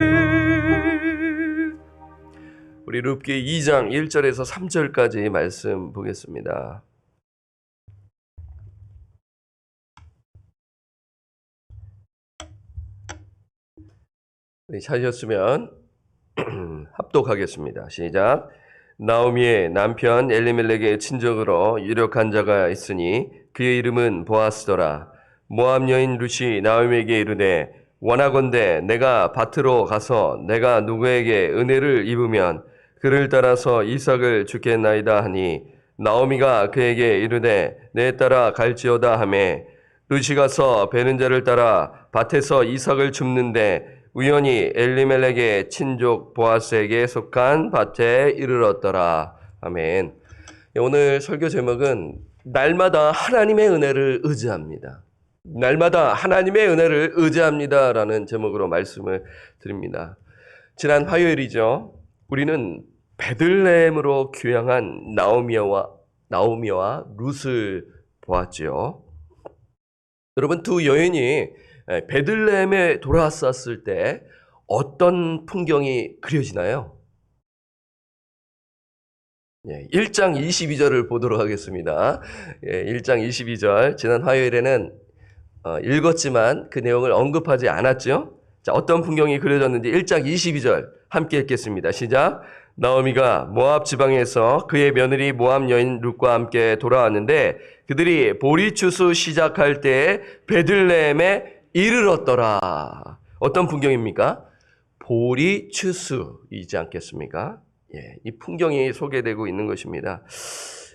우리 룻기 2장 1절에서 3절까지 말씀 보겠습니다. 찾으셨으면 합독하겠습니다. 시작. 나오미의 남편 엘리멜렉의 친족으로 유력한 자가 있으니 그의 이름은 보아스더라. 모압 여인 룻이 나오미에게 이르되 원하건대 내가 밭으로 가서 내가 누구에게 은혜를 입으면 그를 따라서 이삭을 주겠나이다 하니 나오미가 그에게 이르되 내 따라 갈지어다 하매 룻이 가서 베는 자를 따라 밭에서 이삭을 줍는데 우연히 엘리멜렉의 친족 보아스에게 속한 밭에 이르렀더라. 아멘. 오늘 설교 제목은 날마다 하나님의 은혜를 의지합니다. 날마다 하나님의 은혜를 의지합니다라는 제목으로 말씀을 드립니다. 지난 화요일이죠. 우리는 베들레헴으로 귀향한 나오미와 룻을 보았죠. 여러분, 두 여인이 베들레헴에 돌아왔었을 때 어떤 풍경이 그려지나요? 1장 22절을 보도록 하겠습니다. 1장 22절, 지난 화요일에는 읽었지만 그 내용을 언급하지 않았죠? 자, 어떤 풍경이 그려졌는지 1장 22절 함께 읽겠습니다. 시작. 나오미가 모압 지방에서 그의 며느리 모압 여인 룻과 함께 돌아왔는데 그들이 보리추수 시작할 때에 베들레헴에 이르렀더라. 어떤 풍경입니까? 보리추수이지 않겠습니까? 이 풍경이 소개되고 있는 것입니다.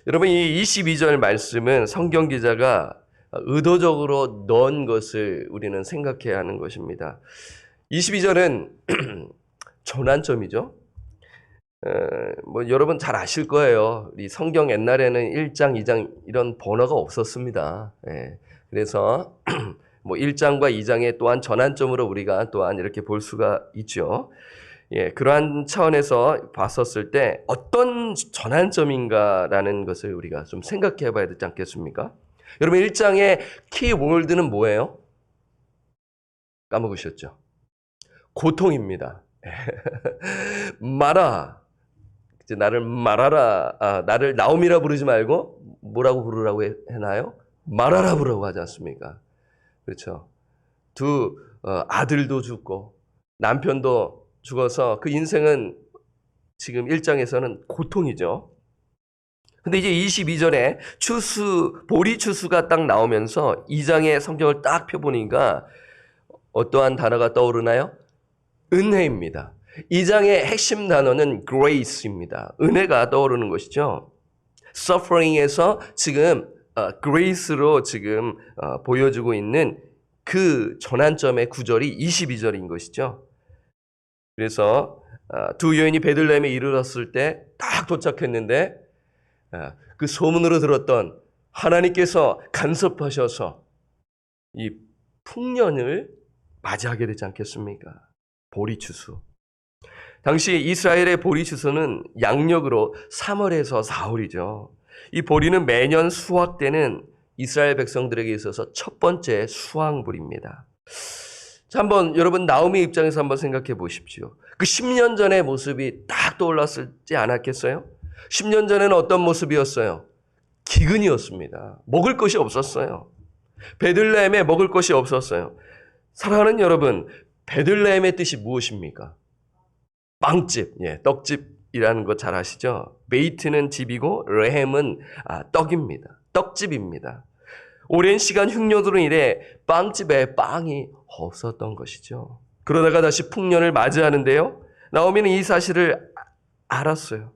여러분, 이 22절 말씀은 성경 기자가 의도적으로 넣은 것을 우리는 생각해야 하는 것입니다. 22절은 전환점이죠. 여러분 잘 아실 거예요. 이 성경 옛날에는 1장, 2장 이런 번호가 없었습니다. 그래서 1장과 2장에 또한 전환점으로 우리가 또한 이렇게 볼 수가 있죠. 그러한 차원에서 봤었을 때 어떤 전환점인가라는 것을 우리가 좀 생각해 봐야 되지 않겠습니까? 여러분 1장의 키워드는 뭐예요? 까먹으셨죠? 고통입니다. 말아. 이제 나를 말하라. 나를 나오미라 부르지 말고 뭐라고 부르라고 해나요? 말하라 부르라고 하지 않습니까? 그렇죠. 두 아들도 죽고 남편도 죽어서 그 인생은 지금 1장에서는 고통이죠. 근데 이제 22절에 보리추수가 딱 나오면서 2장의 성경을 딱 펴보니까 어떠한 단어가 떠오르나요? 은혜입니다. 2장의 핵심 단어는 grace입니다. 은혜가 떠오르는 것이죠. suffering에서 지금 grace로 지금 보여주고 있는 그 전환점의 구절이 22절인 것이죠. 그래서 두 여인이 베들레헴에 이르렀을 때 딱 도착했는데 그 소문으로 들었던 하나님께서 간섭하셔서 이 풍년을 맞이하게 되지 않겠습니까? 보리추수. 당시 이스라엘의 보리추수는 양력으로 3월에서 4월이죠. 이 보리는 매년 수확되는 이스라엘 백성들에게 있어서 첫 번째 수확물입니다. 자, 한번 여러분 나오미 입장에서 한번 생각해 보십시오. 그 10년 전의 모습이 딱 떠올랐지 않았겠어요? 10년 전에는 어떤 모습이었어요? 기근이었습니다. 먹을 것이 없었어요. 베들레헴에 먹을 것이 없었어요. 사랑하는 여러분, 베들레헴의 뜻이 무엇입니까? 빵집, 떡집이라는 거 잘 아시죠? 베이트는 집이고 레헴은 떡입니다. 떡집입니다. 오랜 시간 흉년으로 인해 빵집에 빵이 없었던 것이죠. 그러다가 다시 풍년을 맞이하는데요. 나오미는 이 사실을 알았어요.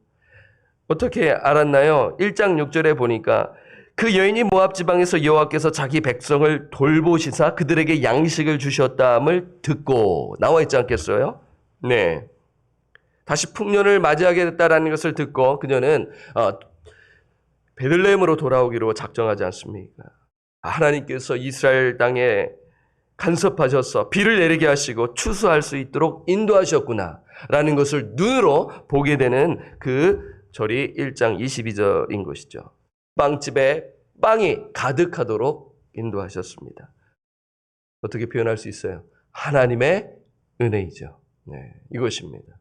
어떻게 알았나요? 1장 6절에 보니까 그 여인이 모압 지방에서 여호와께서 자기 백성을 돌보시사 그들에게 양식을 주셨다함을 듣고 나와 있지 않겠어요? 네. 다시 풍년을 맞이하게 됐다라는 것을 듣고 그녀는 베들레헴으로 돌아오기로 작정하지 않습니까? 하나님께서 이스라엘 땅에 간섭하셔서 비를 내리게 하시고 추수할 수 있도록 인도하셨구나 라는 것을 눈으로 보게 되는 그 절이 1장 22절인 것이죠. 빵집에 빵이 가득하도록 인도하셨습니다. 어떻게 표현할 수 있어요? 하나님의 은혜이죠. 네, 이것입니다.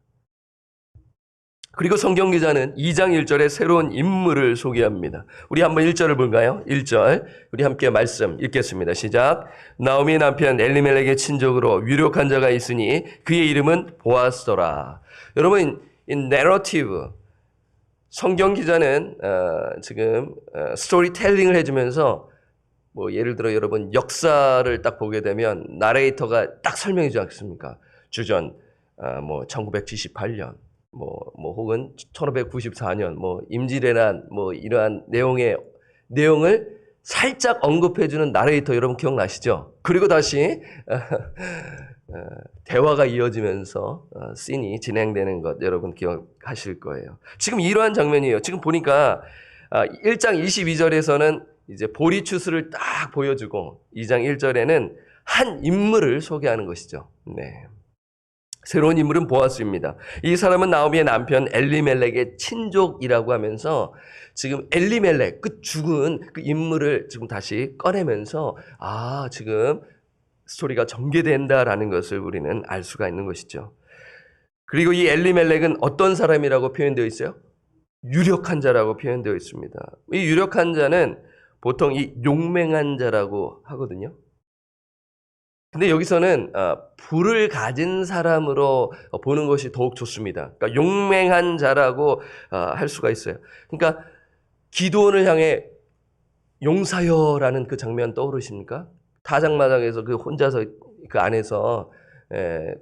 그리고 성경 기자는 2장 1절에 새로운 인물을 소개합니다. 우리 한번 1절을 볼까요? 1절. 우리 함께 말씀 읽겠습니다. 시작. 나오미의 남편 엘리멜렉의 친족으로 유력한 자가 있으니 그의 이름은 보아스더라. 여러분, 이 내러티브, 성경 기자는 지금 스토리텔링을 해주면서 뭐 예를 들어 여러분 역사를 딱 보게 되면 나레이터가 딱 설명해 주지 않습니까? 주전 뭐 1978년 뭐 혹은 1594년 뭐 임진왜란 뭐 이러한 내용을 살짝 언급해 주는 나레이터 여러분 기억나시죠? 그리고 다시 대화가 이어지면서 씬이 진행되는 것 여러분 기억하실 거예요. 지금 이러한 장면이에요. 지금 보니까 1장 22절에서는 이제 보리추수를 딱 보여주고 2장 1절에는 한 인물을 소개하는 것이죠. 네. 새로운 인물은 보아스입니다. 이 사람은 나오미의 남편 엘리멜렉의 친족이라고 하면서 지금 엘리멜렉, 그 죽은 그 인물을 지금 다시 꺼내면서 지금 스토리가 전개된다라는 것을 우리는 알 수가 있는 것이죠. 그리고 이 엘리멜렉은 어떤 사람이라고 표현되어 있어요? 유력한 자라고 표현되어 있습니다. 이 유력한 자는 보통 이 용맹한 자라고 하거든요. 근데 여기서는 부를 가진 사람으로 보는 것이 더욱 좋습니다. 그러니까 용맹한 자라고 할 수가 있어요. 그러니까 기드온을 향해 용사여라는 그 장면 떠오르십니까? 타작마당에서 그 혼자서 그 안에서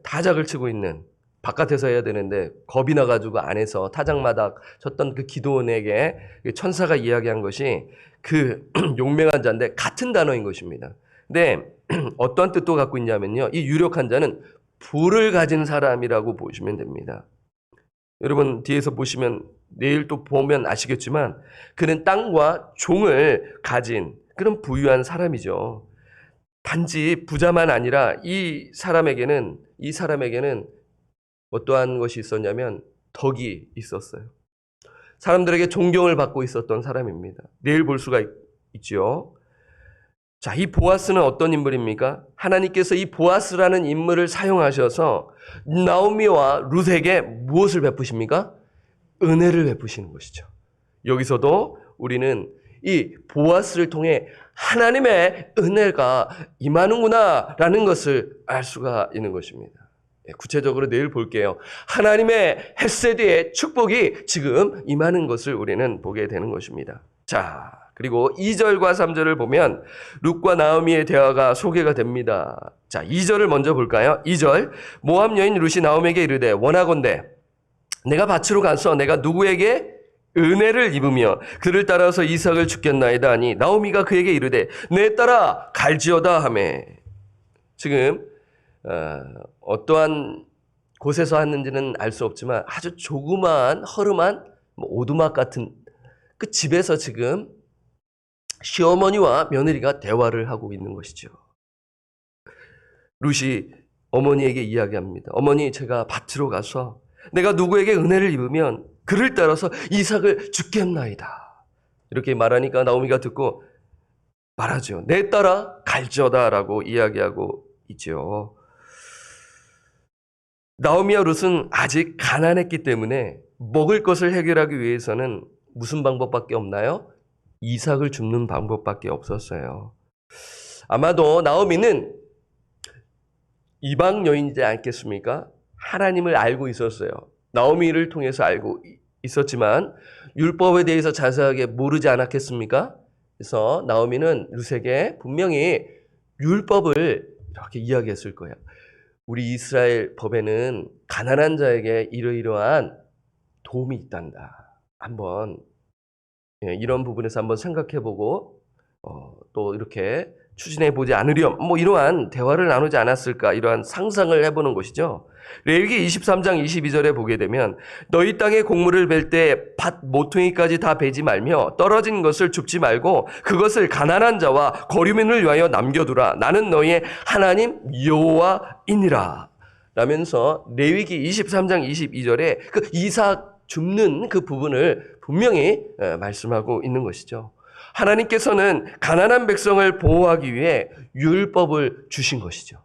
타작을 치고 있는, 바깥에서 해야 되는데 겁이 나가지고 안에서 타작마당 쳤던 그 기드온에게 천사가 이야기한 것이 그 용맹한 자인데 같은 단어인 것입니다. 근데 어떤 뜻도 갖고 있냐면요, 이 유력한 자는 부를 가진 사람이라고 보시면 됩니다. 여러분 뒤에서 보시면 내일 또 보면 아시겠지만 그는 땅과 종을 가진 그런 부유한 사람이죠. 단지 부자만 아니라 이 사람에게는 어떠한 것이 있었냐면 덕이 있었어요. 사람들에게 존경을 받고 있었던 사람입니다. 내일 볼 수가 있죠. 자, 이 보아스는 어떤 인물입니까? 하나님께서 이 보아스라는 인물을 사용하셔서 나오미와 룻에게 무엇을 베푸십니까? 은혜를 베푸시는 것이죠. 여기서도 우리는 이 보아스를 통해 하나님의 은혜가 임하는구나라는 것을 알 수가 있는 것입니다. 구체적으로 내일 볼게요. 하나님의 헤세드의 축복이 지금 임하는 것을 우리는 보게 되는 것입니다. 자, 그리고 2절과 3절을 보면 룻과 나오미의 대화가 소개가 됩니다. 자, 2절을 먼저 볼까요? 2절. 모압 여인 룻이 나오미에게 이르되 원하건대 내가 밭으로 가서 내가 누구에게 은혜를 입으며 그를 따라서 이삭을 죽겠나이다 하니 나오미가 그에게 이르되 내 딸아 갈지어다 하매. 지금 어떠한 곳에서 하는지는 알 수 없지만 아주 조그마한 허름한 오두막 같은 그 집에서 지금 시어머니와 며느리가 대화를 하고 있는 것이죠. 룻이 어머니에게 이야기합니다. 어머니, 제가 밭으로 가서 내가 누구에게 은혜를 입으면 그를 따라서 이삭을 죽겠나이다. 이렇게 말하니까 나오미가 듣고 말하죠. 내 딸아 갈지어다라고 이야기하고 있죠. 나오미와 룻은 아직 가난했기 때문에 먹을 것을 해결하기 위해서는 무슨 방법밖에 없나요? 이삭을 줍는 방법밖에 없었어요. 아마도 나오미는 이방 여인이지 않겠습니까? 하나님을 알고 있었어요. 나오미를 통해서 알고 있었지만 율법에 대해서 자세하게 모르지 않았겠습니까? 그래서 나오미는 룻에게 분명히 율법을 이렇게 이야기했을 거예요. 우리 이스라엘 법에는 가난한 자에게 이러이러한 도움이 있단다. 한번 이런 부분에서 한번 생각해보고 또 이렇게 추진해보지 않으렴. 이러한 대화를 나누지 않았을까, 이러한 상상을 해보는 것이죠. 레위기 23장 22절에 보게 되면 너희 땅에 곡물을 벨 때 밭 모퉁이까지 다 베지 말며 떨어진 것을 줍지 말고 그것을 가난한 자와 거류민을 위하여 남겨두라. 나는 너희의 하나님 여호와이니라. 라면서 레위기 23장 22절에 그 이삭 줍는 그 부분을 분명히 말씀하고 있는 것이죠. 하나님께서는 가난한 백성을 보호하기 위해 율법을 주신 것이죠.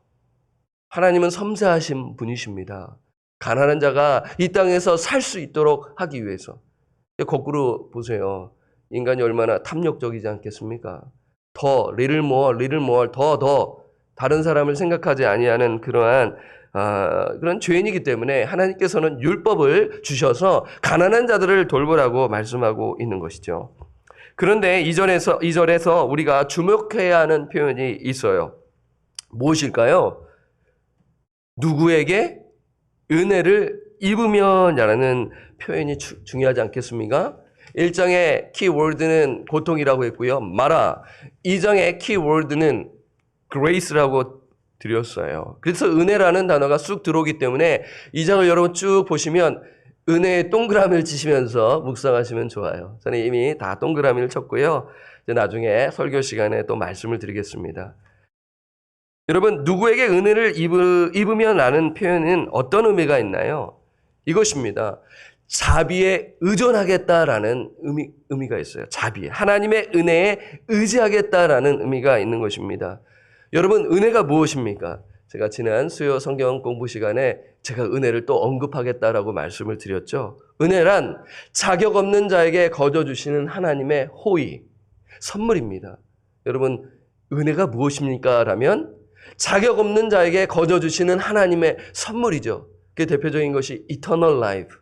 하나님은 섬세하신 분이십니다. 가난한 자가 이 땅에서 살 수 있도록 하기 위해서. 거꾸로 보세요. 인간이 얼마나 탐욕적이지 않겠습니까? 더, little more, 더 다른 사람을 생각하지 아니하는 그러한 그런 죄인이기 때문에 하나님께서는 율법을 주셔서 가난한 자들을 돌보라고 말씀하고 있는 것이죠. 그런데 이 절에서 우리가 주목해야 하는 표현이 있어요. 무엇일까요? 누구에게 은혜를 입으면이라는 표현이 중요하지 않겠습니까? 1장의 키워드는 고통이라고 했고요. 마라. 2장의 키워드는 grace라고 드렸어요. 그래서 은혜라는 단어가 쑥 들어오기 때문에 2장을 여러분 쭉 보시면 은혜의 동그라미를 치시면서 묵상하시면 좋아요. 저는 이미 다 동그라미를 쳤고요. 이제 나중에 설교 시간에 또 말씀을 드리겠습니다. 여러분, 누구에게 은혜를 입으면 라는 표현은 어떤 의미가 있나요? 이것입니다. 자비에 의존하겠다라는 의미가 있어요. 자비. 하나님의 은혜에 의지하겠다라는 의미가 있는 것입니다. 여러분, 은혜가 무엇입니까? 제가 지난 수요 성경 공부 시간에 제가 은혜를 또 언급하겠다라고 말씀을 드렸죠. 은혜란 자격 없는 자에게 거저 주시는 하나님의 호의, 선물입니다. 여러분, 은혜가 무엇입니까? 라면 자격 없는 자에게 거저 주시는 하나님의 선물이죠. 그 대표적인 것이 eternal life.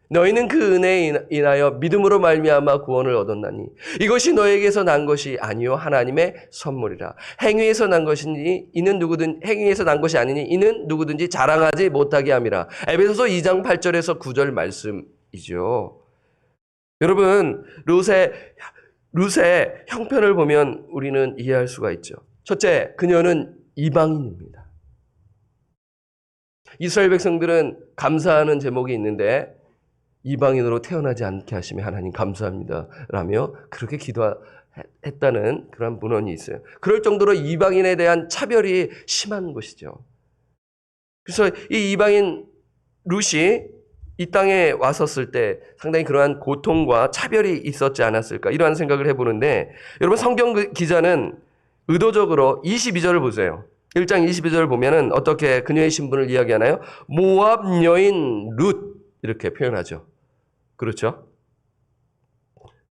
너희는 그 은혜에 인하여 믿음으로 말미암아 구원을 얻었나니 이것이 너에게서 난 것이 아니요 하나님의 선물이라. 행위에서 난 것이니 이는 행위에서 난 것이 아니니 이는 누구든지 자랑하지 못하게 함이라. 에베소서 2장 8절에서 9절 말씀이죠. 여러분, 룻의 형편을 보면 우리는 이해할 수가 있죠. 첫째, 그녀는 이방인입니다. 이스라엘 백성들은 감사하는 제목이 있는데 이방인으로 태어나지 않게 하시며 하나님 감사합니다 라며 그렇게 기도했다는 그런 문헌이 있어요. 그럴 정도로 이방인에 대한 차별이 심한 것이죠. 그래서 이 이방인 룻이 이 땅에 왔었을 때 상당히 그러한 고통과 차별이 있었지 않았을까 이러한 생각을 해보는데, 여러분 성경 기자는 의도적으로 22절을 보세요. 1장 22절을 보면은 어떻게 그녀의 신분을 이야기하나요? 모압 여인 룻 이렇게 표현하죠. 그렇죠?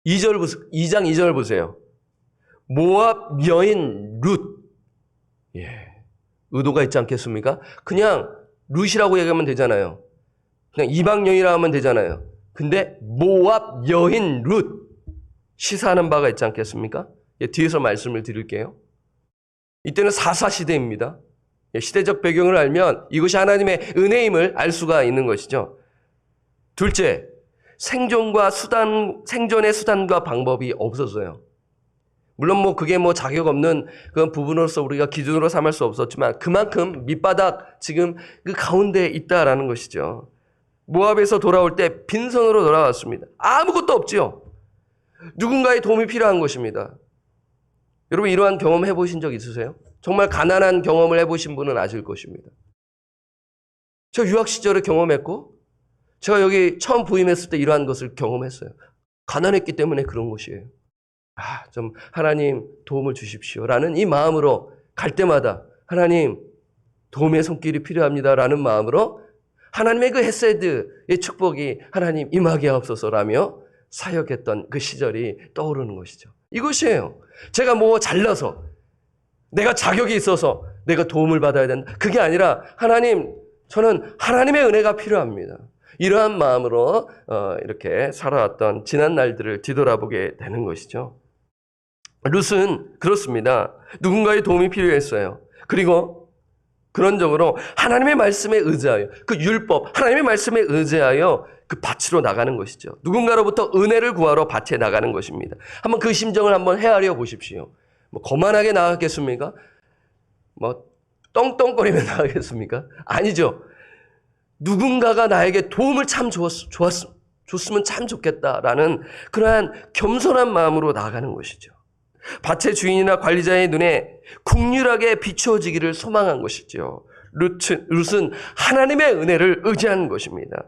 2장 2절 보세요. 모압 여인 룻. 예. 의도가 있지 않겠습니까? 그냥 룻이라고 얘기하면 되잖아요. 그냥 이방 여인이라고 하면 되잖아요. 근데 모압 여인 룻. 시사하는 바가 있지 않겠습니까? 예, 뒤에서 말씀을 드릴게요. 이때는 사사시대입니다. 예, 시대적 배경을 알면 이것이 하나님의 은혜임을 알 수가 있는 것이죠. 둘째, 생존의 수단과 방법이 없었어요. 물론 그게 자격 없는 그런 부분으로서 우리가 기준으로 삼을 수 없었지만 그만큼 밑바닥 지금 그 가운데에 있다라는 것이죠. 모압에서 돌아올 때 빈손으로 돌아왔습니다. 아무것도 없지요. 누군가의 도움이 필요한 것입니다. 여러분, 이러한 경험 해보신 적 있으세요? 정말 가난한 경험을 해보신 분은 아실 것입니다. 저 유학 시절에 경험했고 제가 여기 처음 부임했을 때 이러한 것을 경험했어요. 가난했기 때문에 그런 것이에요. 좀 하나님 도움을 주십시오라는 이 마음으로 갈 때마다 하나님 도움의 손길이 필요합니다라는 마음으로 하나님의 그 헤세드의 축복이 하나님 임하게 하옵소서라며 사역했던 그 시절이 떠오르는 것이죠. 이것이에요. 제가 잘나서 내가 자격이 있어서 내가 도움을 받아야 된다. 그게 아니라 하나님, 저는 하나님의 은혜가 필요합니다. 이러한 마음으로 이렇게 살아왔던 지난 날들을 뒤돌아보게 되는 것이죠. 룻은 그렇습니다. 누군가의 도움이 필요했어요. 그리고 그런적으로 하나님의 말씀에 의지하여 그 율법, 하나님의 말씀에 의지하여 그 밭으로 나가는 것이죠. 누군가로부터 은혜를 구하러 밭에 나가는 것입니다. 한번 그 심정을 한번 헤아려 보십시오. 거만하게 나가겠습니까? 떵떵거리며 나가겠습니까? 아니죠. 누군가가 나에게 도움을 참 줬으면 참 좋겠다라는 그러한 겸손한 마음으로 나아가는 것이죠. 밭의 주인이나 관리자의 눈에 국률하게 비추어지기를 소망한 것이죠. 룻은 하나님의 은혜를 의지하는 것입니다.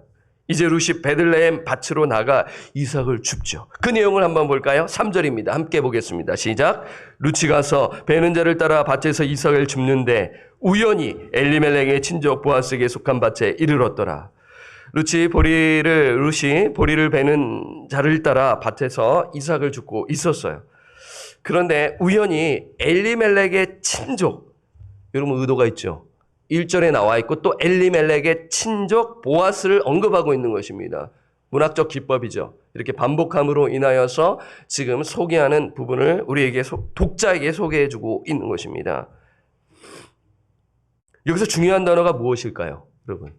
이제 룻이 베들레헴 밭으로 나가 이삭을 줍죠. 그 내용을 한번 볼까요? 3절입니다. 함께 보겠습니다. 시작. 룻이 가서 베는 자를 따라 밭에서 이삭을 줍는데 우연히 엘리멜렉의 친족 보아스에게 속한 밭에 이르렀더라. 룻이 보리를 베는 자를 따라 밭에서 이삭을 줍고 있었어요. 그런데 우연히 엘리멜렉의 친족, 여러분 의도가 있죠. 1절에 나와 있고 또 엘리멜렉의 친족 보아스를 언급하고 있는 것입니다. 문학적 기법이죠. 이렇게 반복함으로 인하여서 지금 소개하는 부분을 우리에게 독자에게 소개해주고 있는 것입니다. 여기서 중요한 단어가 무엇일까요, 여러분?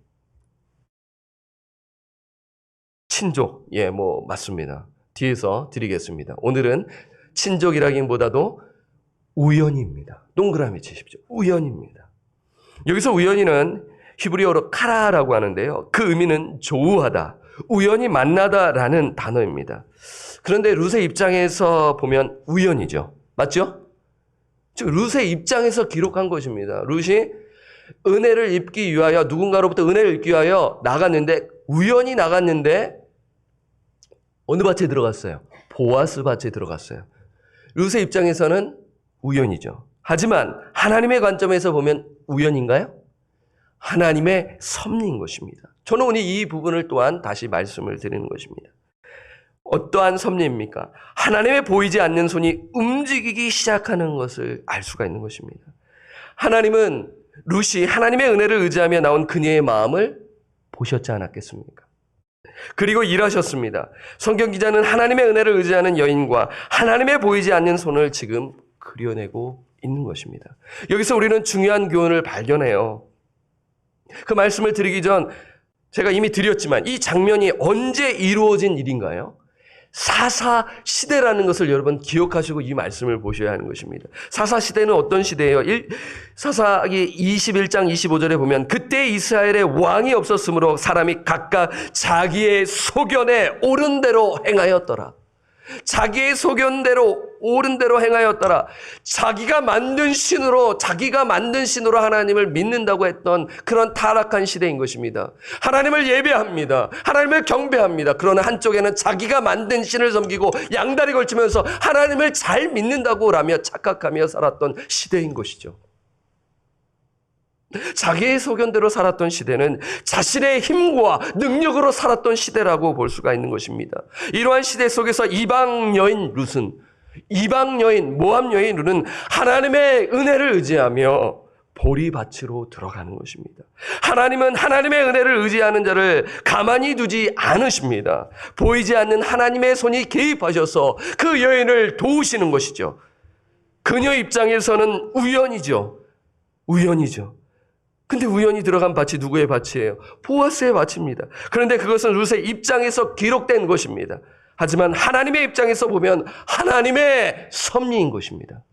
친족. 예, 맞습니다. 뒤에서 드리겠습니다. 오늘은 친족이라기보다도 우연입니다. 동그라미 치십시오. 우연입니다. 여기서 우연히는 히브리어로 카라라고 하는데요. 그 의미는 조우하다, 우연히 만나다라는 단어입니다. 그런데 룻의 입장에서 보면 우연이죠. 맞죠? 즉 룻의 입장에서 기록한 것입니다. 룻이 은혜를 입기 위하여, 누군가로부터 은혜를 입기 위하여 나갔는데, 우연히 나갔는데 어느 밭에 들어갔어요? 보아스 밭에 들어갔어요. 룻의 입장에서는 우연이죠. 하지만 하나님의 관점에서 보면 우연인가요? 하나님의 섭리인 것입니다. 저는 오늘 이 부분을 또한 다시 말씀을 드리는 것입니다. 어떠한 섭리입니까? 하나님의 보이지 않는 손이 움직이기 시작하는 것을 알 수가 있는 것입니다. 하나님은 룻이 하나님의 은혜를 의지하며 나온 그녀의 마음을 보셨지 않았겠습니까? 그리고 일하셨습니다. 성경 기자는 하나님의 은혜를 의지하는 여인과 하나님의 보이지 않는 손을 지금 그려내고 있는 것입니다. 여기서 우리는 중요한 교훈을 발견해요. 그 말씀을 드리기 전 제가 이미 드렸지만 이 장면이 언제 이루어진 일인가요? 사사시대라는 것을 여러분 기억하시고 이 말씀을 보셔야 하는 것입니다. 사사시대는 어떤 시대예요? 사사기 21장 25절에 보면 그때 이스라엘에 왕이 없었으므로 사람이 각각 자기의 소견에 옳은 대로 행하였더라. 자기의 소견대로 옳은 대로 행하였더라. 자기가 만든 신으로 하나님을 믿는다고 했던 그런 타락한 시대인 것입니다. 하나님을 예배합니다. 하나님을 경배합니다. 그러나 한쪽에는 자기가 만든 신을 섬기고 양다리 걸치면서 하나님을 잘 믿는다고 라며 착각하며 살았던 시대인 것이죠. 자기의 소견대로 살았던 시대는 자신의 힘과 능력으로 살았던 시대라고 볼 수가 있는 것입니다. 이러한 시대 속에서 이방 여인 모압 여인 룻은 하나님의 은혜를 의지하며 보리밭으로 들어가는 것입니다. 하나님은 하나님의 은혜를 의지하는 자를 가만히 두지 않으십니다. 보이지 않는 하나님의 손이 개입하셔서 그 여인을 도우시는 것이죠. 그녀 입장에서는 우연이죠. 근데 우연히 들어간 밭이 누구의 밭이에요? 보아스의 밭입니다. 그런데 그것은 룻의 입장에서 기록된 것입니다. 하지만 하나님의 입장에서 보면 하나님의 섭리인 것입니다.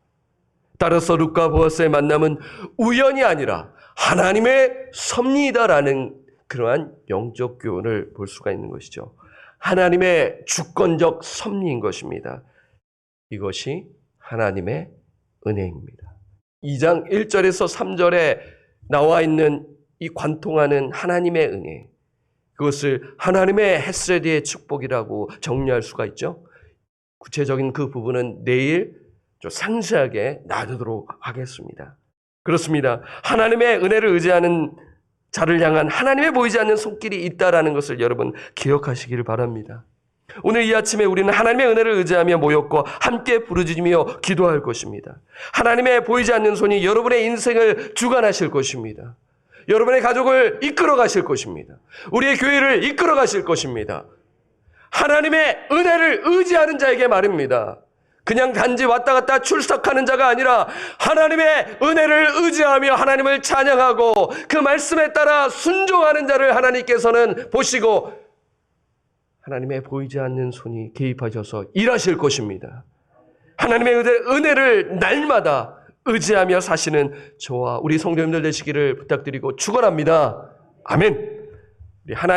따라서 룻과 보아스의 만남은 우연이 아니라 하나님의 섭리이다라는 그러한 영적 교훈을 볼 수가 있는 것이죠. 하나님의 주권적 섭리인 것입니다. 이것이 하나님의 은혜입니다. 2장 1절에서 3절에 나와 있는 이 관통하는 하나님의 은혜, 그것을 하나님의 헤세드의 축복이라고 정리할 수가 있죠. 구체적인 그 부분은 내일 좀 상세하게 나누도록 하겠습니다. 그렇습니다. 하나님의 은혜를 의지하는 자를 향한 하나님의 보이지 않는 손길이 있다라는 것을 여러분 기억하시기를 바랍니다. 오늘 이 아침에 우리는 하나님의 은혜를 의지하며 모였고 함께 부르짖으며 기도할 것입니다. 하나님의 보이지 않는 손이 여러분의 인생을 주관하실 것입니다. 여러분의 가족을 이끌어 가실 것입니다. 우리의 교회를 이끌어 가실 것입니다. 하나님의 은혜를 의지하는 자에게 말입니다. 그냥 단지 왔다 갔다 출석하는 자가 아니라 하나님의 은혜를 의지하며 하나님을 찬양하고 그 말씀에 따라 순종하는 자를 하나님께서는 보시고 하나님의 보이지 않는 손이 개입하셔서 일하실 것입니다. 하나님의 은혜를 날마다 의지하며 사시는 저와 우리 성도님들 되시기를 부탁드리고 축원합니다. 아멘. 우리 하나님